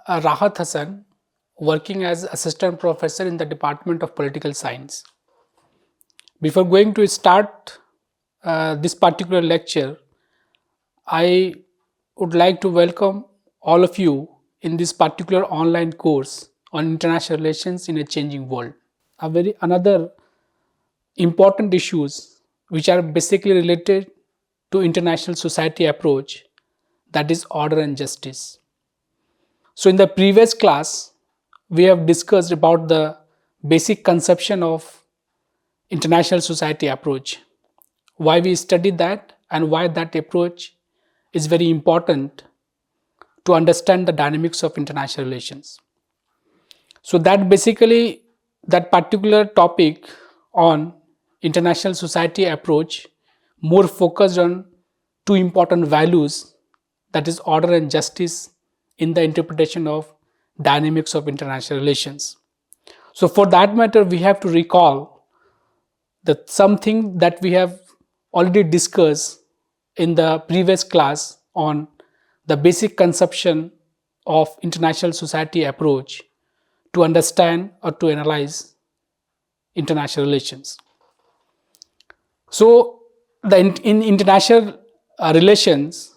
Rahat Hassan, working as assistant professor in the Department of Political Science. Before going to start this particular lecture, I would like to welcome all of you in this particular online course on international relations in a changing world. Another important issues which are basically related to international society approach, that is order and justice. So in the previous class, we have discussed about the basic conception of international society approach, why we study that and why that approach is very important to understand the dynamics of international relations. So that particular topic on international society approach more focused on two important values, that is order and justice in the interpretation of dynamics of international relations. So for that matter, we have to recall that something that we have already discussed in the previous class on the basic conception of international society approach to understand or to analyze international relations. So in international relations,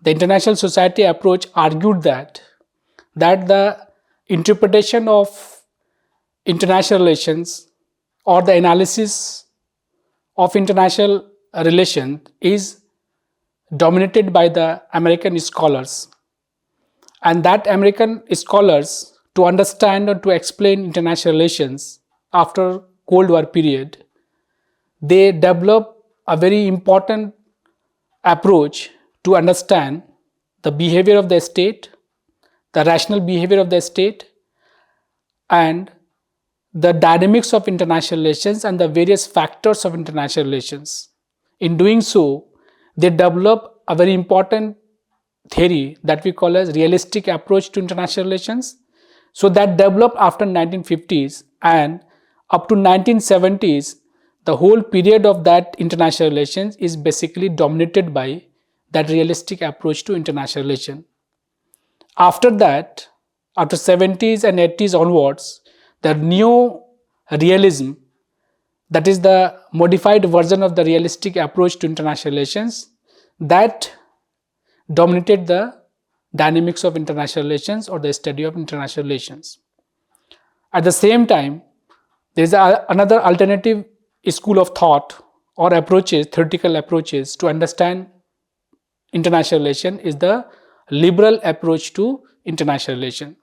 the international society approach argued that the interpretation of international relations or the analysis of international relations is dominated by the American scholars, and that American scholars, to understand or to explain international relations after Cold War period, they develop a very important approach to understand the behavior of the state, the rational behavior of the state, and the dynamics of international relations and the various factors of international relations. In doing so, they develop a very important theory that we call as realistic approach to international relations. So that developed after 1950s, and up to 1970s, the whole period of that international relations is basically dominated by that realistic approach to international relation. After that, after 70s and 80s onwards, the neo realism, that is the modified version of the realistic approach to international relations, that dominated the dynamics of international relations or the study of international relations. At the same time, there is another alternative school of thought or approaches, theoretical approaches to understand international relation is the liberal approach to international relation.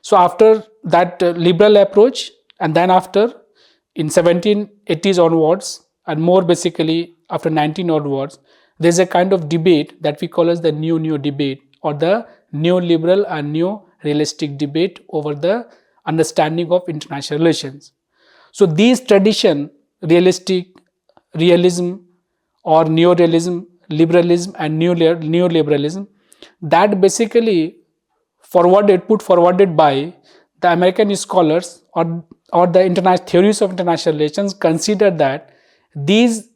So after that liberal approach, and then after in 1780s onwards, and more basically after 19 onwards, there is a kind of debate that we call as the neo debate or the neoliberal and neo-realistic debate over the understanding of international relations. So these tradition, realistic, realism or neo-realism, liberalism and neoliberalism, that basically put forwarded by the American scholars or the international theories of international relations, consider that these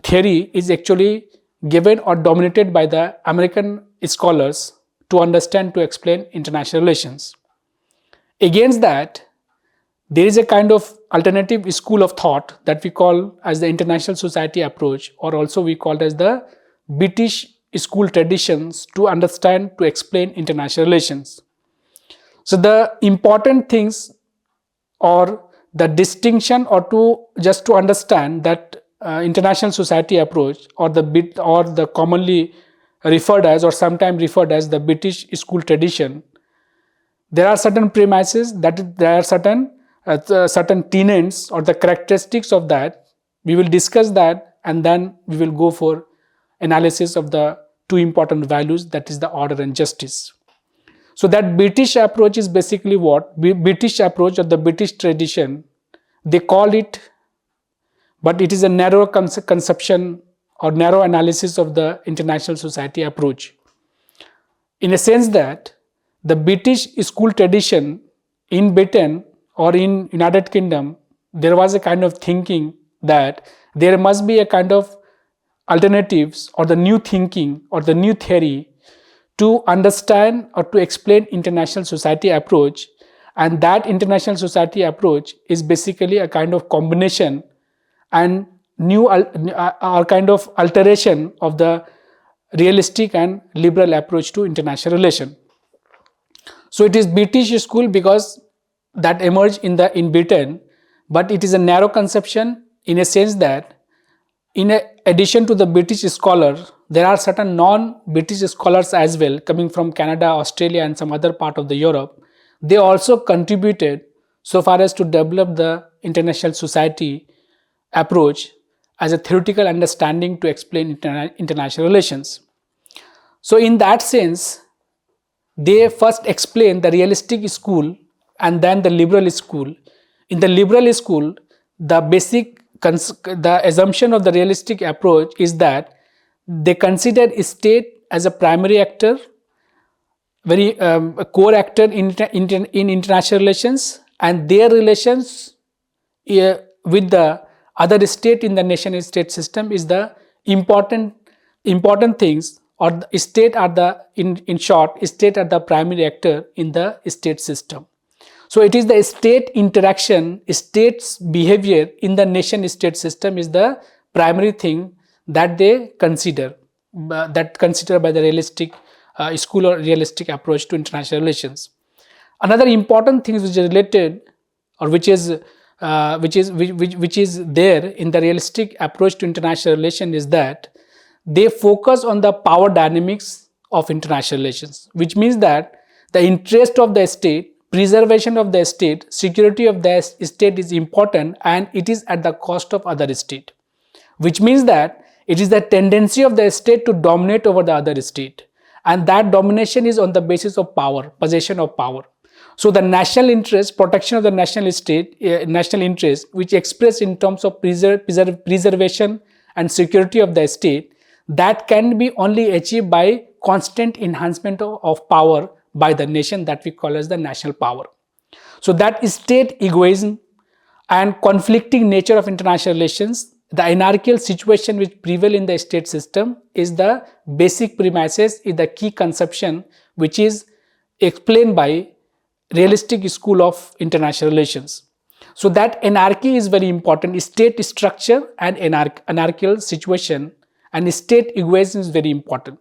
theory is actually given or dominated by the American scholars to understand, to explain international relations. Against that, there is a kind of alternative school of thought that we call as the international society approach, or also we call it as the British school traditions to understand, to explain international relations. So the important things or the distinction, or to understand that international society approach or the commonly referred as or sometimes referred as the British school tradition, there are certain premises, that there are certain tenets or the characteristics of that. We will discuss that, and then we will go for analysis of the two important values, that is the order and justice. So that British approach is basically what? British approach or the British tradition, they call it, but it is a narrow conception or narrow analysis of the international society approach. In a sense that the British school tradition in Britain or in United Kingdom, there was a kind of thinking that there must be a kind of alternatives or the new thinking or the new theory to understand or to explain international society approach, and that international society approach is basically a kind of combination and new or kind of alteration of the realistic and liberal approach to international relation. So it is British school because that emerged in Britain, but it is a narrow conception in a sense that addition to the British scholar, there are certain non-British scholars as well coming from Canada, Australia and some other part of the Europe. They also contributed so far as to develop the international society approach as a theoretical understanding to explain international relations. So in that sense, they first explain the realistic school and then the liberal school. In the liberal school, the assumption of the realistic approach is that they consider state as a primary actor, a core actor in international relations, and their relations with the other state in the nation state system is the important things, or the state are the in short, state are the primary actor in the state system. So it is the state interaction, state's behavior in the nation state system is the primary thing that they consider, by the realistic school or realistic approach to international relations. Another important thing which is related, or which is there in the realistic approach to international relation is that they focus on the power dynamics of international relations, which means that the interest of the state, preservation of the state, security of the state is important, and it is at the cost of other state, which means that it is the tendency of the state to dominate over the other state, and that domination is on the basis of power, possession of power. So the national interest, protection of the national state, national interest, which expressed in terms of preservation and security of the state, that can be only achieved by constant enhancement of power by the nation, that we call as the national power. So that state egoism and conflicting nature of international relations, the anarchical situation which prevail in the state system is the basic premises, is the key conception which is explained by realistic school of international relations. So that anarchy is very important. State structure and anarchical situation and state egoism is very important,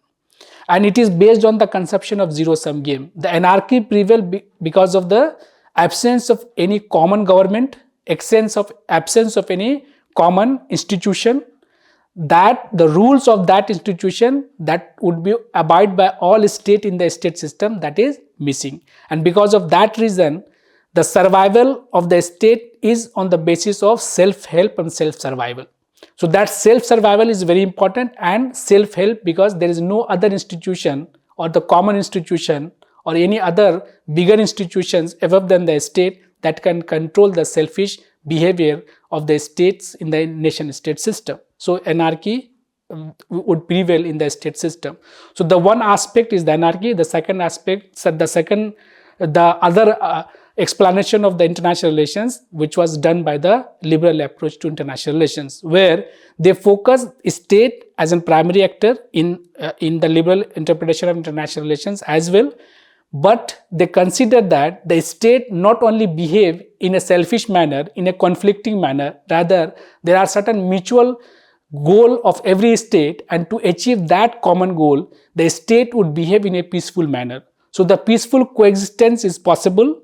and it is based on the conception of zero-sum game. The anarchy prevail because of the absence of any common government, absence of any common institution, that the rules of that institution that would be abide by all state in the state system, that is missing, and because of that reason the survival of the state is on the basis of self-help and self-survival. So that self-survival is very important, and self-help because there is no other institution or the common institution or any other bigger institutions above than the state that can control the selfish behavior of the states in the nation state system. So anarchy would prevail in the state system. So the one aspect is the anarchy. The second aspect, the other explanation of the international relations, which was done by the liberal approach to international relations, where they focus state as a primary actor in the liberal interpretation of international relations as well, but they consider that the state not only behave in a selfish manner, in a conflicting manner, rather there are certain mutual goal of every state, and to achieve that common goal, the state would behave in a peaceful manner. So the peaceful coexistence is possible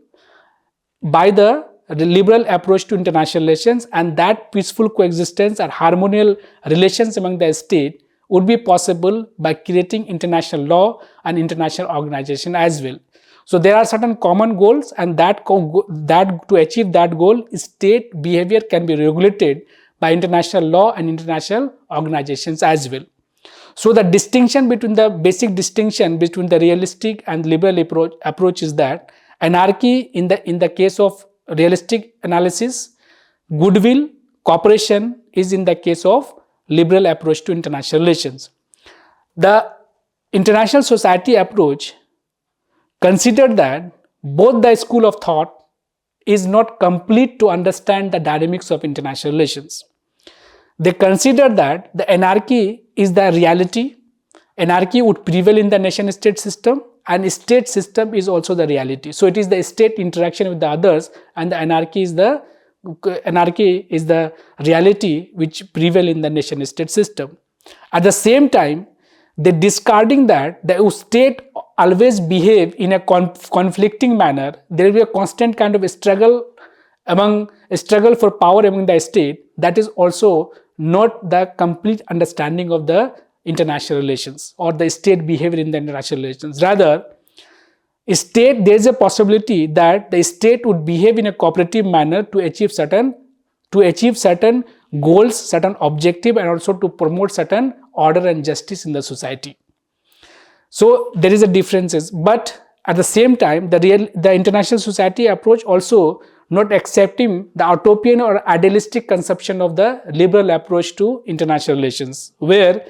by the liberal approach to international relations, and that peaceful coexistence or harmonious relations among the state would be possible by creating international law and international organization as well. So there are certain common goals, and that to achieve that goal, state behavior can be regulated by international law and international organizations as well. So the basic distinction between the realistic and liberal approach is that anarchy in the case of realistic analysis, goodwill, cooperation is in the case of liberal approach to international relations. The international society approach considered that both the school of thought is not complete to understand the dynamics of international relations. They consider that the anarchy is the reality, anarchy would prevail in the nation state system, and state system is also the reality. So it is the state interaction with the others, and the anarchy is the reality which prevail in the nation state system. At the same time, they discarding that the state always behave in a conflicting manner. There will be a constant kind of struggle for power among the state. That is also not the complete understanding of the international relations or the state behavior in the international relations. Rather, there is a possibility that the state would behave in a cooperative manner to achieve certain goals, certain objective, and also to promote certain order and justice in the society. So there is a differences, but at the same time, the international society approach also not accepting the utopian or idealistic conception of the liberal approach to international relations, where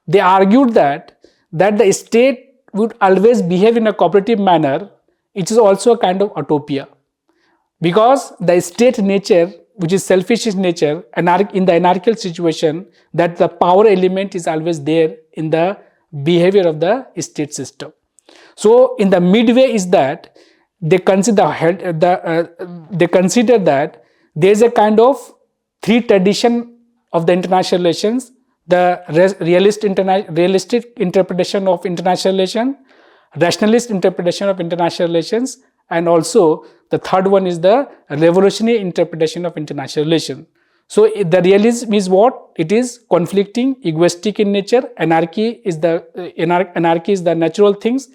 they argued that the state would always behave in a cooperative manner. It is also a kind of utopia, because the state nature, which is selfish in nature, in the anarchical situation, that the power element is always there in the behavior of the state system. So in the midway is that they consider that there is a kind of three tradition of the international relations: the realistic interpretation of international relation, rationalist interpretation of international relations, and also the third one is the revolutionary interpretation of international relations. So the realism is what? It is conflicting, egoistic in nature. Anarchy is the natural things.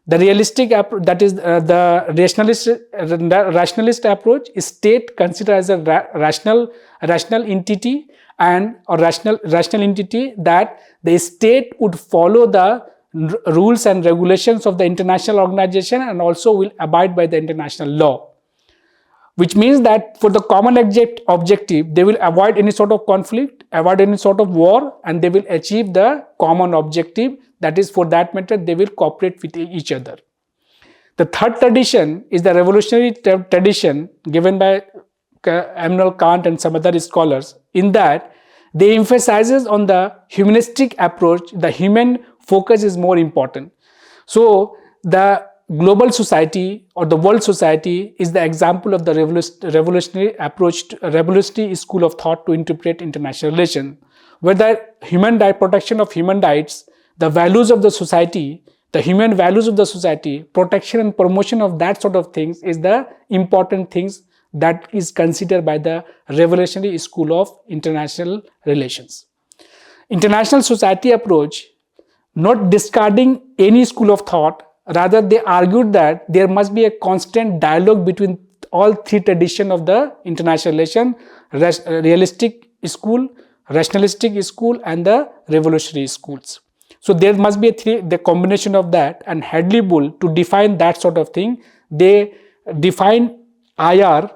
The realistic that is the rationalist approach is state considered as a rational entity, and or rational entity, that the state would follow the rules and regulations of the international organization and also will abide by the international law, which means that for the common objective, they will avoid any sort of conflict, avoid any sort of war, and they will achieve the common objective. That is, for that matter, they will cooperate with each other. The third tradition is the revolutionary tradition given by Immanuel Kant and some other scholars, in that they emphasizes on the humanistic approach. The human focus is more important. So the global society or the world society is the example of the revolutionary approach, revolutionary school of thought to interpret international relations, where the protection of human rights, the values of the society, the human values of the society, protection and promotion of that sort of things is the important things that is considered by the revolutionary school of international relations. International society approach, not discarding any school of thought, rather they argued that there must be a constant dialogue between all three traditions of the international relation: realistic school, rationalistic school, and the revolutionary schools. So there must be the combination of that, and Hadley Bull, to define that sort of thing, they define IR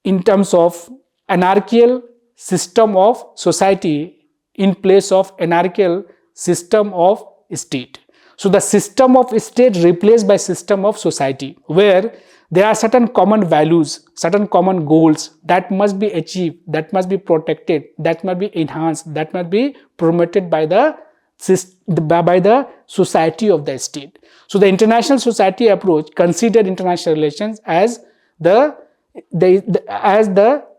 in terms of anarchical system of society in place of anarchical system of state. So the system of state replaced by system of society, where there are certain common values, certain common goals that must be achieved, that must be protected, that must be enhanced, that must be promoted by the society of the state. So the international society approach considered international relations as the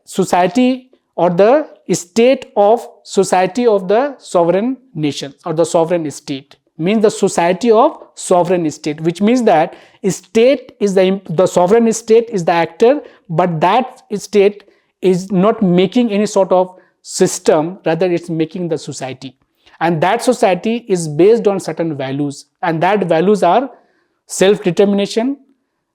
society or the state of society of the sovereign nation or the sovereign state, means the society of sovereign state, which means that state is the sovereign state is the actor, but that state is not making any sort of system, rather it's making the society, and that society is based on certain values, and that values are self-determination,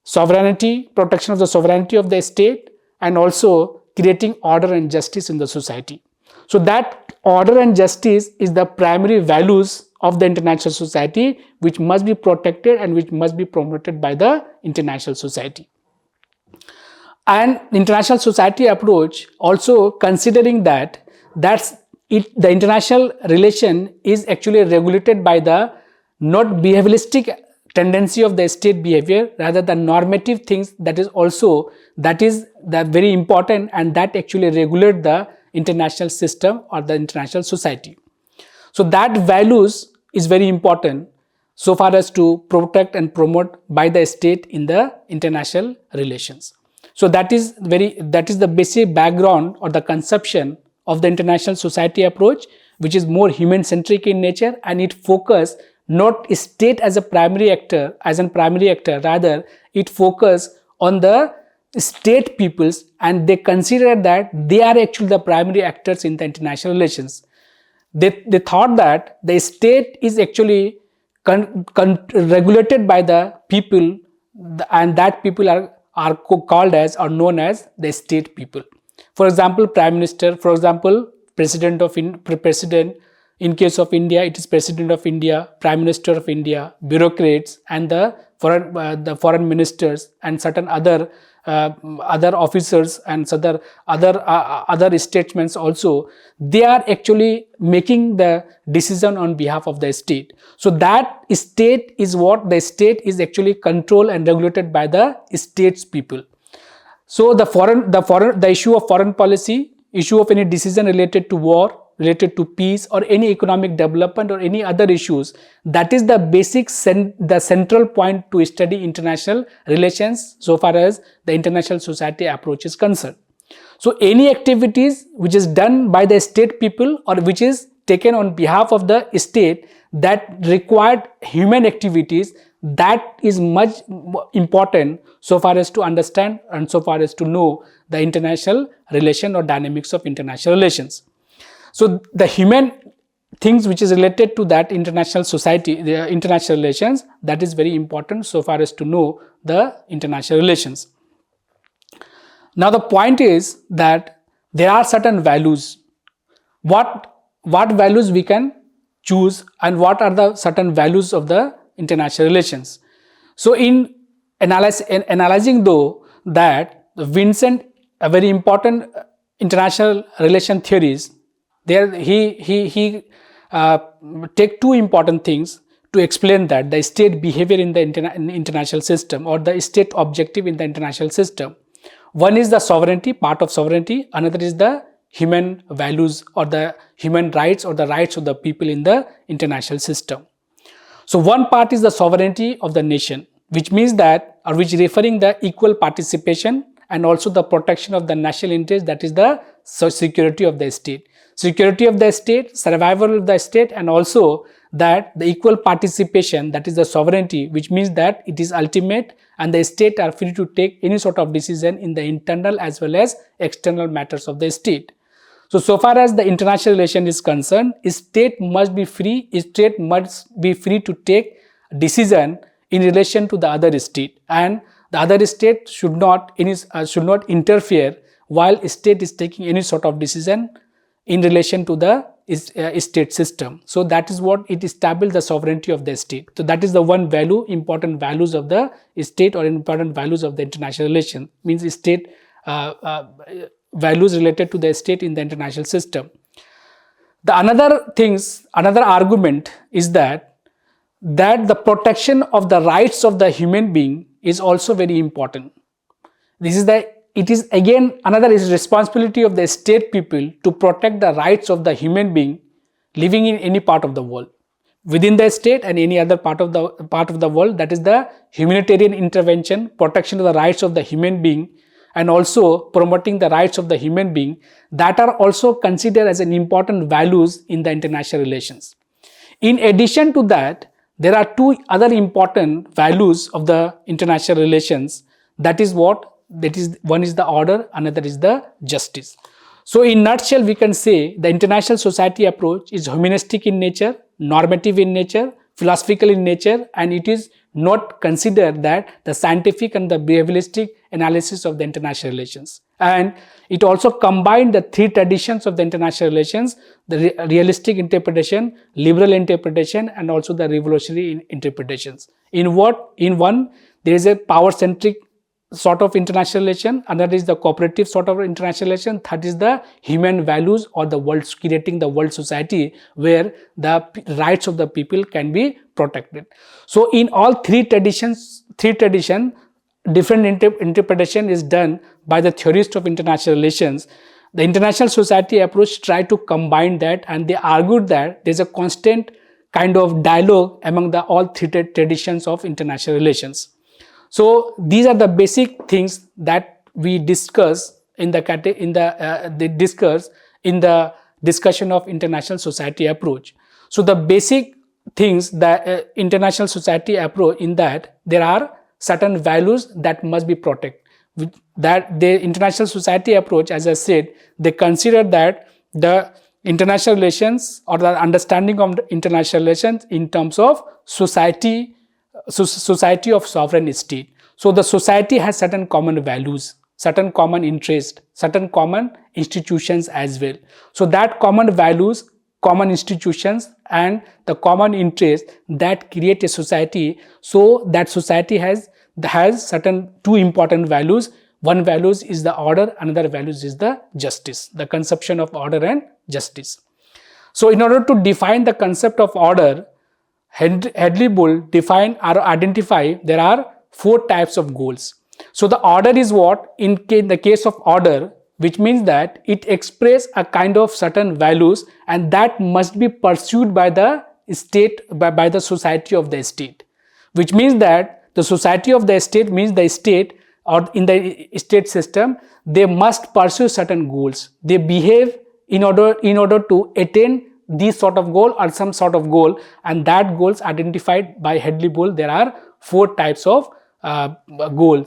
sovereignty, protection of the sovereignty of the state, and also creating order and justice in the society. So that order and justice is the primary values of the international society, which must be protected and which must be promoted by the international society. And the international society approach also considering that the international relation is actually regulated by the not behavioralistic tendency of the state behavior, rather the normative things that is the very important, and that actually regulate the international system or the international society. So that values is very important so far as to protect and promote by the state in the international relations. So that is the basic background or the conception of the international society approach, which is more human centric in nature, and it focus not state as a primary actor, rather it focus on the state peoples, and they consider that they are actually the primary actors in the international relations. They thought that the state is actually regulated by the people, and that people are called as or known as the state people. For example, prime minister, for example, president, in case of India, it is president of India, prime minister of India, bureaucrats, and the foreign ministers, and certain other officers, and other statesmen also. They are actually making the decision on behalf of the state. So that state is what the state is actually controlled and regulated by the states people. So the issue of foreign policy, issue of any decision related to war, related to peace, or any economic development, or any other issues, that is the basic the central point to study international relations so far as the international society approach is concerned. So any activities which is done by the state people or which is taken on behalf of the state that required human activities, that is much important so far as to understand and so far as to know the international relation or dynamics of international relations. So the human things which is related to that international society, the international relations, that is very important so far as to know the international relations. Now the point is that there are certain values. What values we can choose, and what are the certain values of the international relations? So in analyzing though that Vincent, a very important international relation theories, there he take two important things to explain that the state behavior in the international system, or the state objective in the international system. One is the sovereignty, part of sovereignty. Another is the human values or the human rights or the rights of the people in the international system. So one part is the sovereignty of the nation, which means that, or which referring the equal participation and also the protection of the national interest, that is the security of the state. Security of the state, survival of the state, and also that the equal participation, that is the sovereignty, which means that it is ultimate and the state are free to take any sort of decision in the internal as well as external matters of the state. So far as the international relation is concerned, state must be free to take decision in relation to the other state, and the other state should not interfere while state is taking any sort of decision in relation to the state system. So that is what it established the sovereignty of the state. So that is the one value, important values of the state or important values of the international relation, means state values related to the state in the international system. The another argument is that the protection of the rights of the human being is also very important. It is again another is responsibility of the state people to protect the rights of the human being living in any part of the world, within the state and any other part of the world. That is the humanitarian intervention, protection of the rights of the human being, and also promoting the rights of the human being, that are also considered as an important values in the international relations. In addition to that, there are two other important values of the international relations. That is one is the order, another is the justice. So in nutshell, we can say the international society approach is humanistic in nature, normative in nature, philosophical in nature, and it is not considered that the scientific and the behavioralistic analysis of the international relations. And it also combined the three traditions of the international relations: the realistic interpretation, liberal interpretation, and also the revolutionary interpretations. In one, there is a power-centric sort of international relation, another is the cooperative sort of international relation, third is the human values or the world, creating the world society where the rights of the people can be protected. So in all three traditions, different interpretation is done by the theorists of international relations. The international society approach tried to combine that, and they argued that there is a constant kind of dialogue among the all three traditions of international relations. So these are the basic things that we discuss in the discussion of international society approach. So the basic things that international society approach, in that there are certain values that must be protected. That the international society approach, as I said, they consider that the international relations or the understanding of the international relations in terms of society of sovereign state. So the society has certain common values, certain common interests, certain common institutions as well. So that common values, common institutions and the common interests that create a society. So that society has certain two important values. One values is the order, another values is the justice, the conception of order and justice. So in order to define the concept of order, Hadley-Bull define or identify there are four types of goals. So the order is what? In the case of order, which means that it expresses a kind of certain values and that must be pursued by the state, by the society of the state. Which means that the society of the state means the state, or in the state system, they must pursue certain goals. They behave in order to attain this sort of goal or some sort of goal, and that goals identified by Hadley-Bull, there are four types of goal.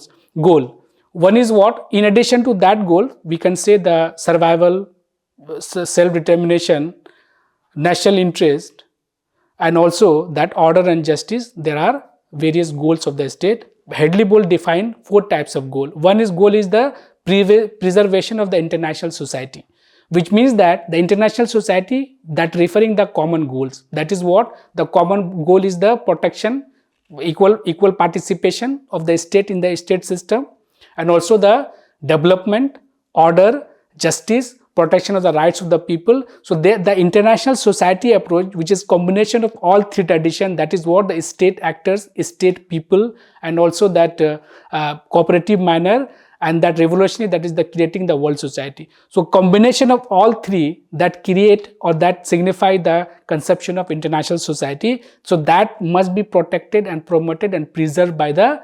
One is what? In addition to that goal, we can say the survival, self-determination, national interest, and also that order and justice. There are various goals of the state. Hadley-Bull defined four types of goal. One is goal is the preservation of the international society, which means that the international society that referring the common goals. That is what? The common goal is the protection, equal participation of the state in the state system, and also the development, order, justice, protection of the rights of the people. So the international society approach, which is combination of all three traditions, that is what the state actors, state people, and also that cooperative manner, and that revolutionary, that is the creating the world society. So combination of all three that create or that signify the conception of international society. So that must be protected and promoted and preserved by the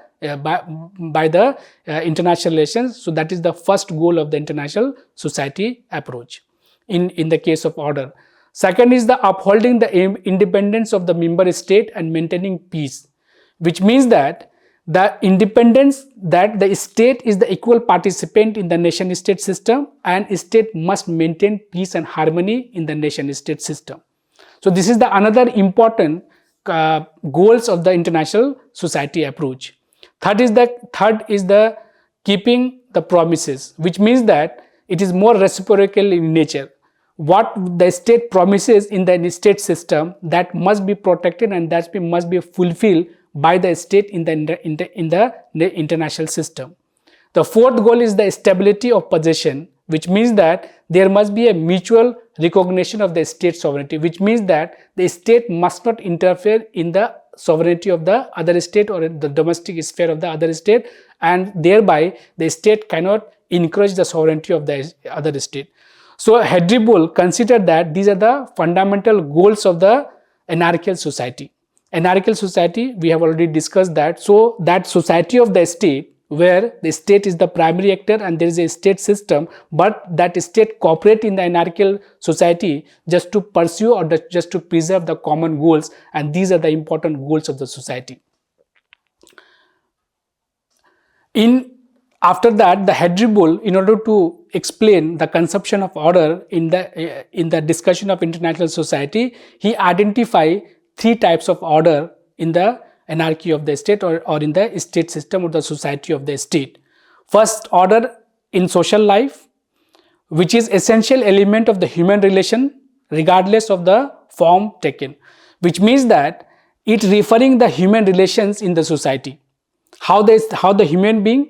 international relations. So that is the first goal of the international society approach in the case of order. Second is the upholding the independence of the member state and maintaining peace, which means that the independence, that the state is the equal participant in the nation state system, and state must maintain peace and harmony in the nation state system. So this is the another important goals of the international society approach. Third is the keeping the promises, which means that it is more reciprocal in nature. What the state promises in the state system, that must be protected and that must be fulfilled by the state in the international system. The fourth goal is the stability of possession, which means that there must be a mutual recognition of the state sovereignty, which means that the state must not interfere in the sovereignty of the other state or the domestic sphere of the other state, and thereby the state cannot encourage the sovereignty of the other state. So Hadley-Bull considered that these are the fundamental goals of the anarchical society. Anarchical society, we have already discussed that. So that society of the state, where the state is the primary actor and there is a state system, but that state cooperate in the anarchical society just to pursue or just to preserve the common goals, and these are the important goals of the society. After that, the Hadley-Bull, in order to explain the conception of order in the discussion of international society, he identified three types of order in the anarchy of the state or in the state system or the society of the state. First, order in social life, which is essential element of the human relation regardless of the form taken, which means that it referring the human relations in the society, how the human being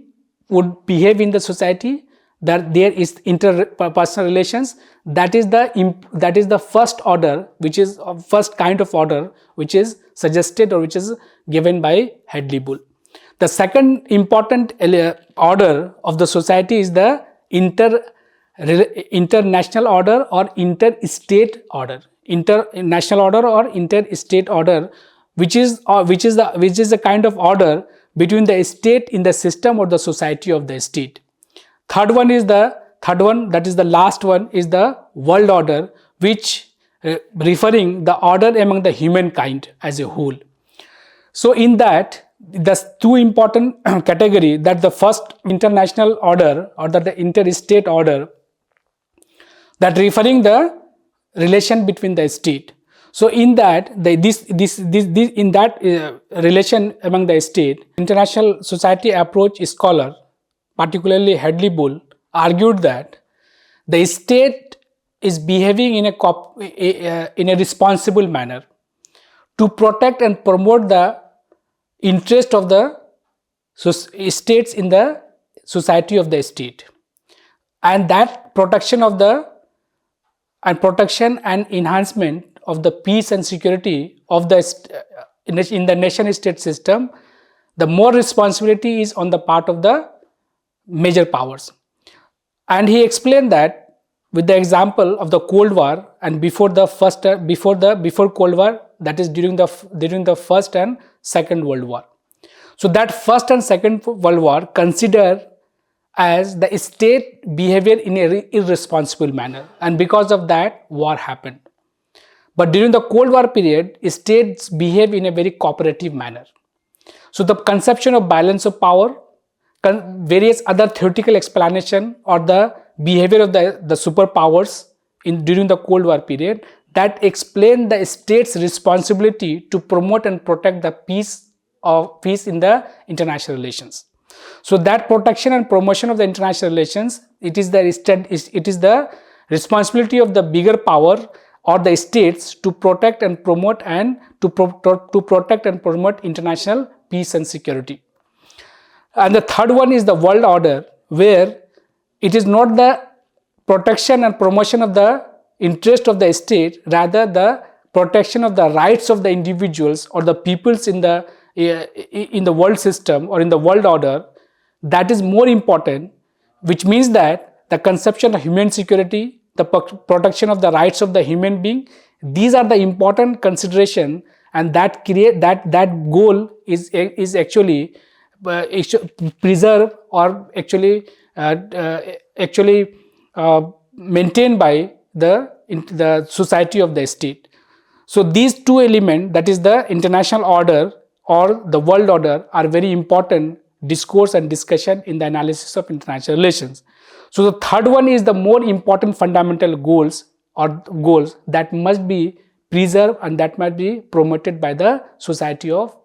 would behave in the society, that there is interpersonal relations. That is the first order, which is first kind of order which is suggested or which is given by Hadley-Bull. The second important order of the society is the international order or interstate order. international order or interstate order, which is the kind of order between the state in the system or the society of the state. That is the last one, is the world order, which referring the order among the humankind as a whole. So in that, the two important category, that the first international order or the interstate order, that referring the relation between the state. So in that, in that relation among the state, international society approach scholar, particularly Hadley Bull, argued that the state is behaving in a responsible manner to protect and promote the interest of the states in the society of the state, and that protection and enhancement of the peace and security of the in the nation state system, the more responsibility is on the part of the major powers. And he explained that with the example of the Cold War, and before Cold War, that is during the First and Second World War. So that First and Second World War consider as the state behavior in a irresponsible manner, and because of that war happened. But during the Cold War period, states behave in a very cooperative manner. So the conception of balance of power, various other theoretical explanation or the behavior of the superpowers during the Cold War period, that explain the state's responsibility to promote and protect the peace in the international relations. So that protection and promotion of the international relations, it is the responsibility of the bigger power or the states to protect and promote international peace and security. And the third one is the world order, where it is not the protection and promotion of the interest of the state, rather the protection of the rights of the individuals or the peoples in the world system or in the world order, that is more important, which means that the conception of human security, the protection of the rights of the human being, these are the important consideration, and that goal is actually preserved or actually maintained by the society of the state. So these two elements, that is the international order or the world order, are very important discourse and discussion in the analysis of international relations. So the third one is the more important fundamental goals that must be preserved and that must be promoted by the society of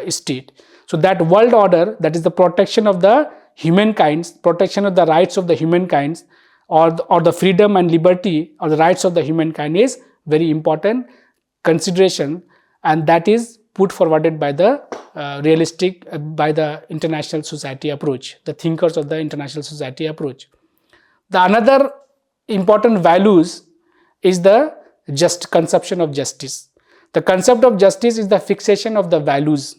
state. So that world order, that is the protection of the humankind, protection of the rights of the humankind, or the freedom and liberty or the rights of the humankind, is very important consideration, and that is put forwarded by the by the international society approach, the thinkers of the international society approach. The another important values is the just conception of justice. The concept of justice is the fixation of the values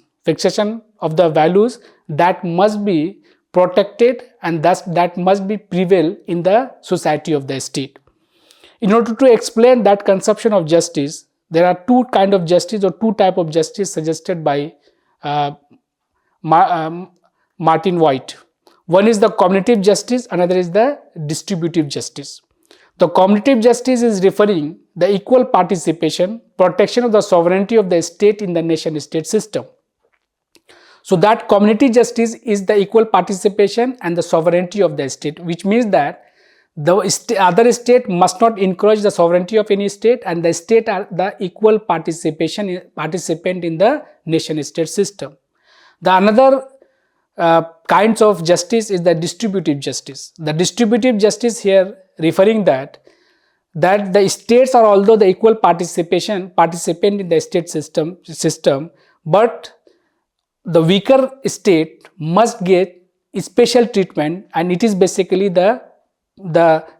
that must be protected, and thus that must be prevail in the society of the state. In order to explain that conception of justice, there are two kind of justice or two type of justice suggested by Martin White. One is the cognitive justice, another is the distributive justice. The cognitive justice is referring the equal participation, protection of the sovereignty of the state in the nation-state system. So that community justice is the equal participation and the sovereignty of the state, which means that the other state must not encroach the sovereignty of any state, and the state are the equal participant in the nation-state system. The another kinds of justice is the distributive justice. The distributive justice here referring that the states are although the equal participant in the state system, but the weaker state must get special treatment, and it is basically the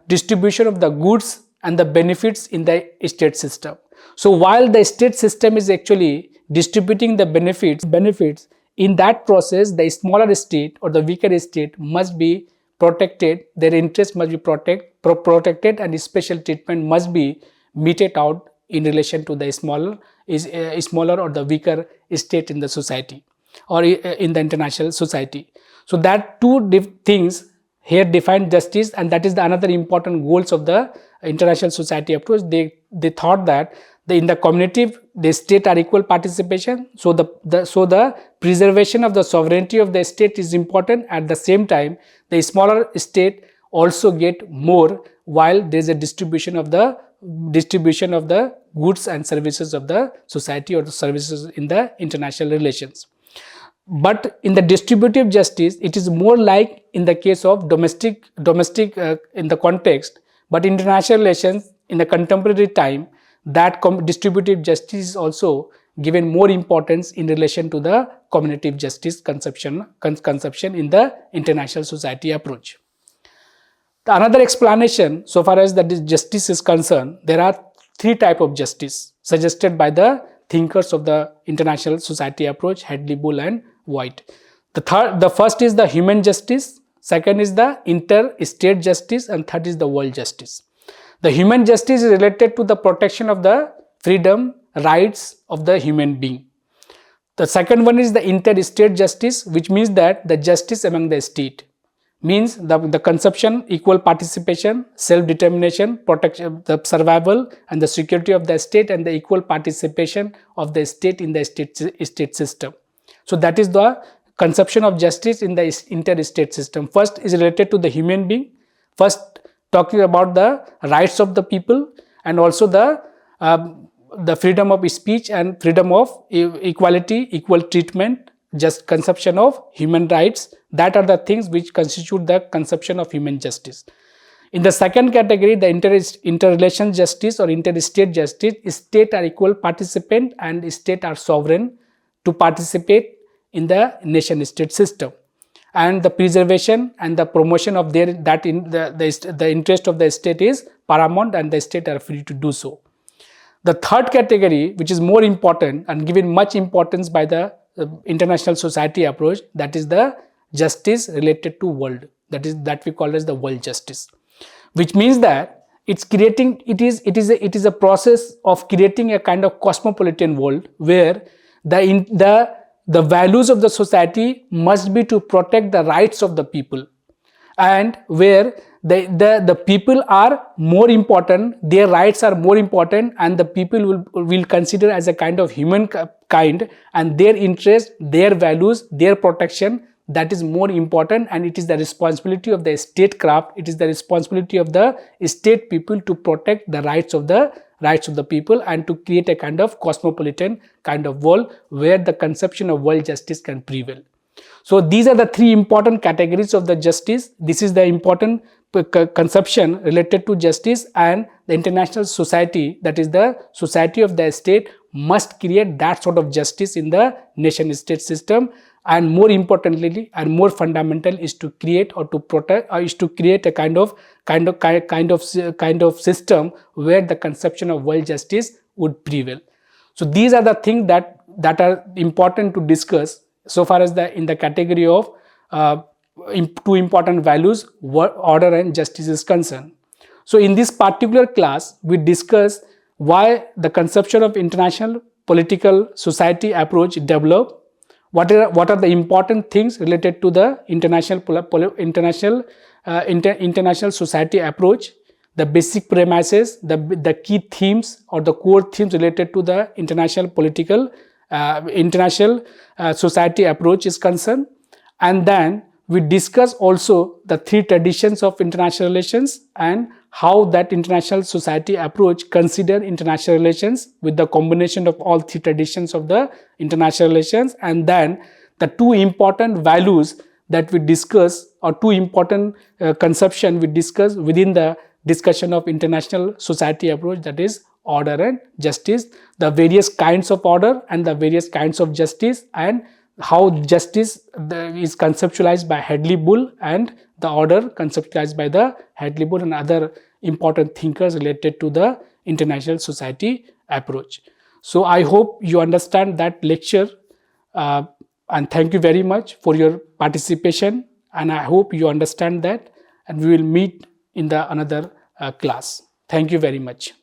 distribution of the goods and the benefits in the state system. So while the state system is actually distributing the benefits, in that process the smaller state or the weaker state must be protected, their interest must be protected, and special treatment must be meted out in relation to the smaller or the weaker state in the society or in the international society. So that two things here define justice, and that is the another important goals of the international society approach. They thought that in the community the state are equal participation, so the preservation of the sovereignty of the state is important. At the same time, the smaller state also get more, while there is a distribution of the goods and services of the society or the services in the international relations. But in the distributive justice, it is more like in the case of domestic in the context, but international relations in the contemporary time, that distributive justice is also given more importance in relation to the communitive justice conception in the international society approach. The another explanation, so far as the justice is concerned, there are three types of justice suggested by the thinkers of the international society approach, Hadley, Bull and White. The first is the human justice, second is the inter-state justice, and third is the world justice. The human justice is related to the protection of the freedom, rights of the human being. The second one is the inter-state justice, which means that the justice among the state, means the conception, equal participation, self-determination, protection, the survival and the security of the state, and the equal participation of the state in the state system. So that is the conception of justice in the inter-state system. First is related to the human being, first talking about the rights of the people, and also the freedom of speech and freedom of equality, equal treatment, just conception of human rights. That are the things which constitute the conception of human justice. In the second category, the interrelation justice or interstate justice, state are equal participant and state are sovereign to participate in the nation-state system, and the preservation and the promotion of the interest of the state is paramount, and the state are free to do so. The third category, which is more important and given much importance by the international society approach, that is the justice related to world, that we call as the world justice, which means that it is a process of creating a kind of cosmopolitan world where the values of the society must be to protect the rights of the people, and where the people are more important, their rights are more important, and the people will consider as a kind of human kind, and their interest, their values, their protection, that is more important, and it is the responsibility of the statecraft, it is the responsibility of the state people to protect the rights of the people and to create a kind of cosmopolitan kind of world where the conception of world justice can prevail. So these are the three important categories of the justice. This is the important conception related to justice, and the international society, that is the society of the state, must create that sort of justice in the nation-state system. And more importantly and more fundamental is to create or to protect, or is to create a kind of system where the conception of world justice would prevail. So these are the things that are important to discuss so far as in the category of two important values, order and justice is concerned. So in this particular class, we discuss why the conception of international political society approach developed, what are the important things related to the international society approach, the basic premises, the key themes or the core themes related to the international society approach is concerned, and then we discuss also the three traditions of international relations and how that international society approach consider international relations with the combination of all three traditions of the international relations, and then the two important values that we discuss, or two important conception we discuss within the discussion of international society approach, that is order and justice, the various kinds of order and the various kinds of justice, and how justice is conceptualized by Hadley, Bull, and the order conceptualized by the Hadley, Bull and other important thinkers related to the international society approach. So I hope you understand that lecture, and thank you very much for your participation, and I hope you understand that, and we will meet in the another class. Thank you very much.